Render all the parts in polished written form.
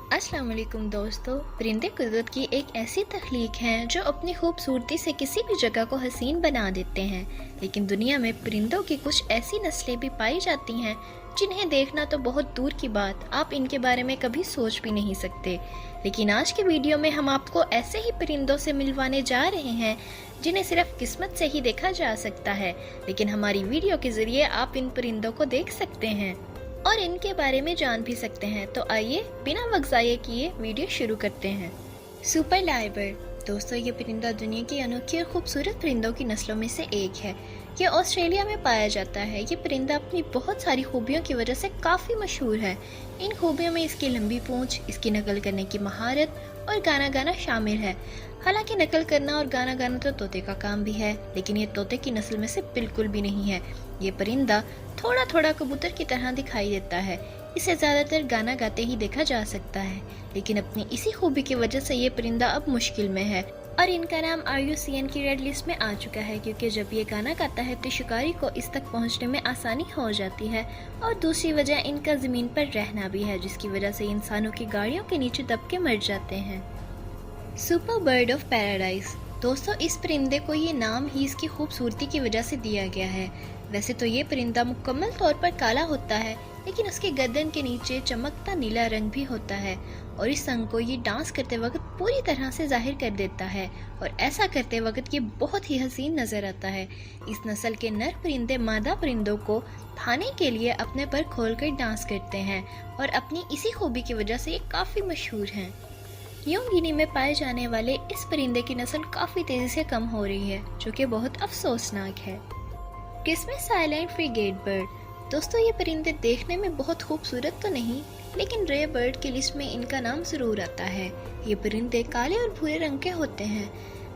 अस्सलाम वालेकुम दोस्तों। परिंदे कुदरत की एक ऐसी तख्लीक हैं जो अपनी खूबसूरती से किसी भी जगह को हसीन बना देते हैं। लेकिन दुनिया में परिंदों की कुछ ऐसी नस्लें भी पाई जाती हैं जिन्हें देखना तो बहुत दूर की बात, आप इनके बारे में कभी सोच भी नहीं सकते। लेकिन आज के वीडियो में हम आपको ऐसे ही परिंदों से मिलवाने जा रहे हैं जिन्हें सिर्फ किस्मत से ही देखा जा सकता है, लेकिन हमारी वीडियो के जरिए आप इन परिंदों को देख सकते हैं और इनके बारे में जान भी सकते हैं। तो आइए बिना वक्त ज़ाये किए वीडियो शुरू करते हैं। सुपर लाइबर्ड दोस्तों, ये परिंदा दुनिया की अनोखी और खूबसूरत परिंदों की नस्लों में से एक है। ये ऑस्ट्रेलिया में पाया जाता है। ये परिंदा अपनी बहुत सारी खूबियों की वजह से काफ़ी मशहूर है। इन खूबियों में इसकी लंबी पूंछ, इसकी नकल करने की महारत और गाना गाना शामिल है। हालांकि नकल करना और गाना गाना तो तोते का काम भी है, लेकिन ये तोते की नस्ल में से बिल्कुल भी नहीं है। ये परिंदा थोड़ा थोड़ा कबूतर की तरह दिखाई देता है। इसे ज़्यादातर गाना गाते ही देखा जा सकता है, लेकिन अपनी इसी खूबी की वजह से ये परिंदा अब मुश्किल में है और इनका नाम IUCN की रेड लिस्ट में आ चुका है, क्योंकि जब ये गाना गाता है तो शिकारी को इस तक पहुंचने में आसानी हो जाती है। और दूसरी वजह इनका ज़मीन पर रहना भी है, जिसकी वजह से इंसानों की गाड़ियों के नीचे दब के मर जाते हैं। सुपर बर्ड ऑफ पैराडाइज दोस्तों, इस परिंदे को ये नाम ही इसकी खूबसूरती की वजह से दिया गया है। वैसे तो ये परिंदा मुकम्मल तौर पर काला होता है, लेकिन उसके गर्दन के नीचे चमकता नीला रंग भी होता है और इस रंग को ये डांस करते वक्त पूरी तरह से जाहिर कर देता है और ऐसा करते वक्त ये बहुत ही हसीन नजर आता है। इस नस्ल के नर परिंदे मादा परिंदों को खाने के लिए अपने पर खोलकर डांस करते हैं और अपनी इसी खूबी की वजह से ये काफ़ी मशहूर हैं। न्यू गिनी में पाए जाने वाले इस परिंदे की नस्ल काफ़ी तेज़ी से कम हो रही है, जो कि बहुत अफसोसनाक है। क्रिसमस आइलैंड फ्रिगेट बर्ड दोस्तों, ये परिंदे देखने में बहुत खूबसूरत तो नहीं, लेकिन रेयर बर्ड की लिस्ट में इनका नाम ज़रूर आता है। ये परिंदे काले और भूरे रंग के होते हैं।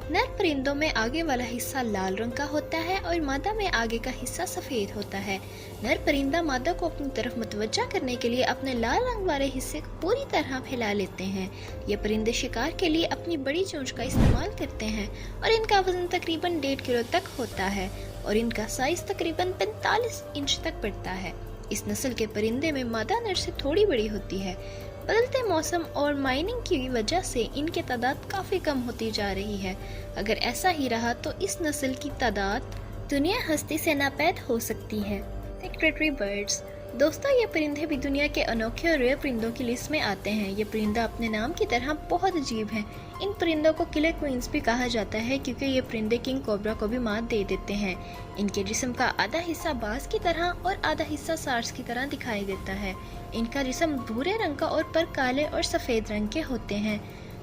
नर परिंदों में आगे वाला हिस्सा लाल रंग का होता है और मादा में आगे का हिस्सा सफ़ेद होता है। नर परिंदा मादा को अपनी तरफ मुतवज्जा करने के लिए अपने लाल रंग वाले हिस्से को पूरी तरह फैला लेते हैं। ये परिंदे शिकार के लिए अपनी बड़ी चोंच का इस्तेमाल करते हैं और इनका वजन तकरीबन 1.5 किलो तक होता है और इनका साइज तकरीबन 45 इंच तक बढ़ता है। इस नस्ल के परिंदे में मादा नर से थोड़ी बड़ी होती है। बदलते मौसम और माइनिंग की वजह से इनकी तादाद काफ़ी कम होती जा रही है। अगर ऐसा ही रहा तो इस नस्ल की तादाद दुनिया हस्ती से नापैद हो सकती है। सेक्रेटरी बर्ड्स दोस्तों, ये परिंदे भी दुनिया के अनोखे और रेयर परिंदों की लिस्ट में आते हैं। ये परिंदा अपने नाम की तरह बहुत अजीब है। इन परिंदों को किलर क्वींस भी कहा जाता है, क्योंकि ये परिंदे किंग कोबरा को भी मात दे देते हैं। इनके जिस्म का आधा हिस्सा बाज की तरह और आधा हिस्सा सार्स की तरह दिखाई देता है। इनका जिस्म भूरे रंग का और पर काले और सफ़ेद रंग के होते हैं।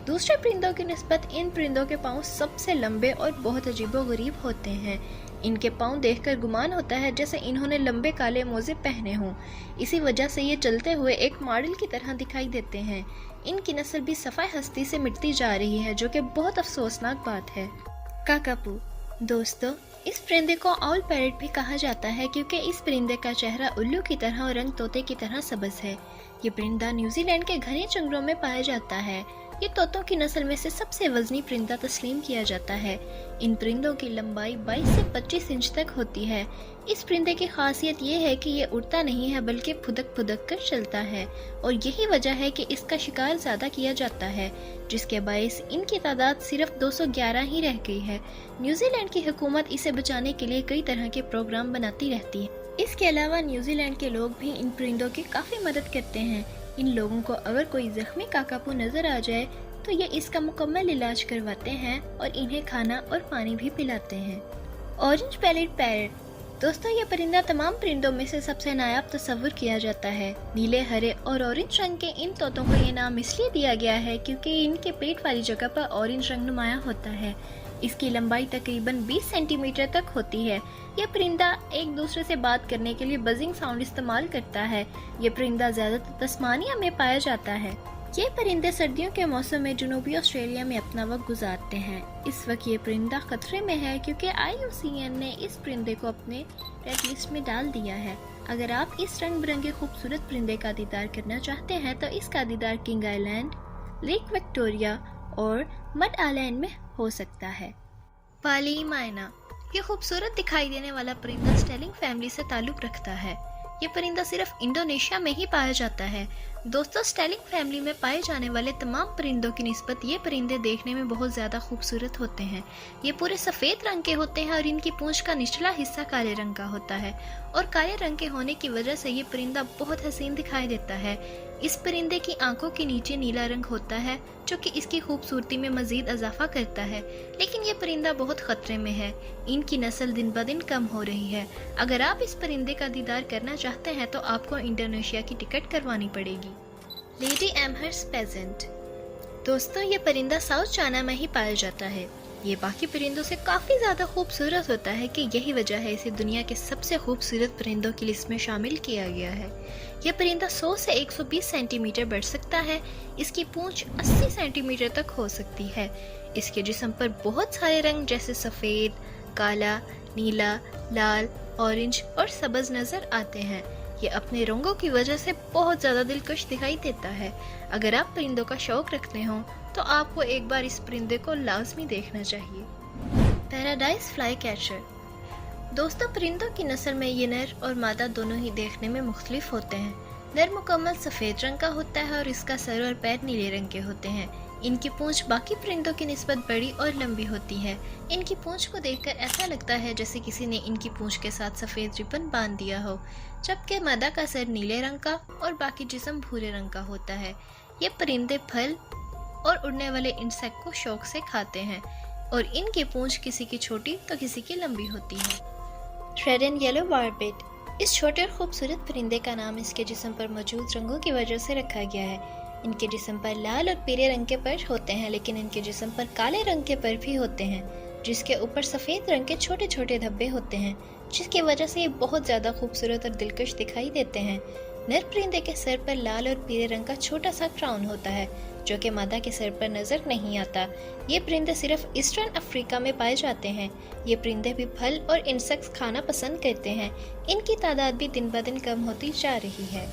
दूसरे परिंदों की निस्बत इन परिंदों के पाँव सबसे लंबे और बहुत अजीबोगरीब होते हैं। इनके पाँव देखकर गुमान होता है जैसे इन्होंने लंबे काले मोजे पहने हों। इसी वजह से ये चलते हुए एक मॉडल की तरह दिखाई देते हैं। इनकी नस्ल भी सफ़ाई हस्ती से मिटती जा रही है, जो कि बहुत अफसोसनाक बात है। काकापू दोस्तों, इस परिंदे को आउल पैरट भी कहा जाता है, क्योंकि इस परिंदे का चेहरा उल्लू की तरह और रंग तोते की तरह सब्ज है। ये परिंदा न्यूजीलैंड के घने जंगलों में पाया जाता है। ये तोतों की नस्ल में से सबसे वजनी परिंदा तस्लीम किया जाता है। इन परिंदों की लंबाई 22 से 25 इंच तक होती है। इस परिंदे की खासियत ये है कि ये उड़ता नहीं है, बल्कि फुदक फुदक कर चलता है और यही वजह है कि इसका शिकार ज़्यादा किया जाता है, जिसके बायस इनकी तादाद सिर्फ 211 ही रह गई है। न्यूजीलैंड की हुकूमत इसे बचाने के लिए कई तरह के प्रोग्राम बनाती रहती है। इसके अलावा न्यूजीलैंड के लोग भी इन परिंदों की काफ़ी मदद करते हैं। इन लोगों को अगर कोई जख्मी काकापू नजर आ जाए तो ये इसका मुकम्मल इलाज करवाते हैं और इन्हें खाना और पानी भी पिलाते हैं। ऑरेंज बेलीड पैरट दोस्तों, ये परिंदा तमाम परिंदों में से सबसे नायाब तस्वुर किया जाता है। नीले, हरे और ऑरेंज रंग के इन तोतों को ये नाम इसलिए दिया गया है क्योंकि इनके पेट वाली जगह पर ऑरेंज रंग नुमाया होता है। इसकी लंबाई तकरीबन 20 सेंटीमीटर तक होती है। यह परिंदा एक दूसरे से बात करने के लिए बजिंग साउंड इस्तेमाल करता है। यह परिंदा ज़्यादातर तस्मानिया में पाया जाता है। ये परिंदे सर्दियों के मौसम में जनूबी ऑस्ट्रेलिया में अपना वक्त गुजारते हैं। इस वक्त ये परिंदा खतरे में है, क्योंकि IUCN ने इस परिंदे को अपने रेड लिस्ट में डाल दिया है। अगर आप इस रंग बिरंगे खूबसूरत परिंदे का दीदार करना चाहते हैं तो इसका दीदार किंग आइलैंड, लेक विक्टोरिया और मड आइलैंड में हो सकता है। पाली मायना ये खूबसूरत दिखाई देने वाला परिंदा स्टेलिंग फैमिली से ताल्लुक़ रखता है। ये परिंदा सिर्फ इंडोनेशिया में ही पाया जाता है। दोस्तों, स्टेलिंग फैमिली में पाए जाने वाले तमाम परिंदों की निस्बत ये परिंदे देखने में बहुत ज़्यादा खूबसूरत होते हैं। ये पूरे सफ़ेद रंग के होते हैं और इनकी पूंछ का निचला हिस्सा काले रंग का होता है और काले रंग के होने की वजह से ये परिंदा बहुत हसीन दिखाई देता है। इस परिंदे की आंखों के नीचे नीला रंग होता है जो कि इसकी खूबसूरती में मज़ीद इजाफा करता है, लेकिन ये परिंदा बहुत ख़तरे में है। इनकी नस्ल दिन ब दिन कम हो रही है। अगर आप इस परिंदे का दीदार करना चाहते हैं तो आपको इंडोनेशिया की टिकट करवानी पड़ेगी। Lady Amherst pageant. दोस्तों, ये परिंदा साउथ चाइना में ही पाया जाता है। ये बाकी परिंदों से काफ़ी ज़्यादा खूबसूरत होता है कि यही वजह है इसे दुनिया के सबसे खूबसूरत परिंदों की लिस्ट में शामिल किया गया है। यह परिंदा 100 से 120 सेंटीमीटर बढ़ सकता है। इसकी पूंछ 80 सेंटीमीटर तक हो सकती है। इसके जिस्म पर बहुत सारे रंग जैसे सफ़ेद, काला, नीला, लाल, ऑरेंज और सब्ज़ नज़र आते हैं। ये अपने रंगों की वजह से बहुत ज़्यादा दिलकश दिखाई देता है। अगर आप परिंदों का शौक़ रखते हो तो आपको एक बार इस परिंदे को लाजमी देखना चाहिए। Paradise fly catcher. दोस्तों, परिंदों की नस्ल में ये नर और मादा दोनों ही देखने में मुख्तलिफ होते हैं। नर मुकम्मल सफ़ेद रंग का होता है और इसका सर और पैर नीले रंग के होते हैं। इनकी पूंछ बाकी परिंदों की निस्बत बड़ी और लंबी होती है। इनकी पूंछ को देखकर ऐसा लगता है जैसे किसी ने इनकी पूंछ के साथ सफ़ेद रिबन बांध दिया हो, जबकि मादा का सर नीले रंग का और बाकी जिस्म भूरे रंग का होता है। ये परिंदे फल और उड़ने वाले इंसेक्ट को शौक से खाते हैं और इनकी पूंछ किसी की छोटी तो किसी की लंबी होती है। Red and yellow barbet. इस छोटे और खूबसूरत परिंदे का नाम इसके जिस्म पर मौजूद रंगों की वजह से रखा गया है। इनके जिस्म पर लाल और पीले रंग के पर होते हैं, लेकिन इनके जिस्म पर काले रंग के पर भी होते हैं, जिसके ऊपर सफ़ेद रंग के छोटे छोटे धब्बे होते हैं, जिसकी वजह से ये बहुत ज़्यादा खूबसूरत और दिलकश दिखाई देते हैं। नर परिंदे के सर पर लाल और पीले रंग का छोटा सा क्राउन होता है, जो कि मादा के सर पर नज़र नहीं आता। ये परिंदे सिर्फ ईस्टर्न अफ्रीका में पाए जाते हैं। ये परिंदे भी फल और इंसेक्ट्स खाना पसंद करते हैं। इनकी तादाद भी दिन ब दिन कम होती जा रही है।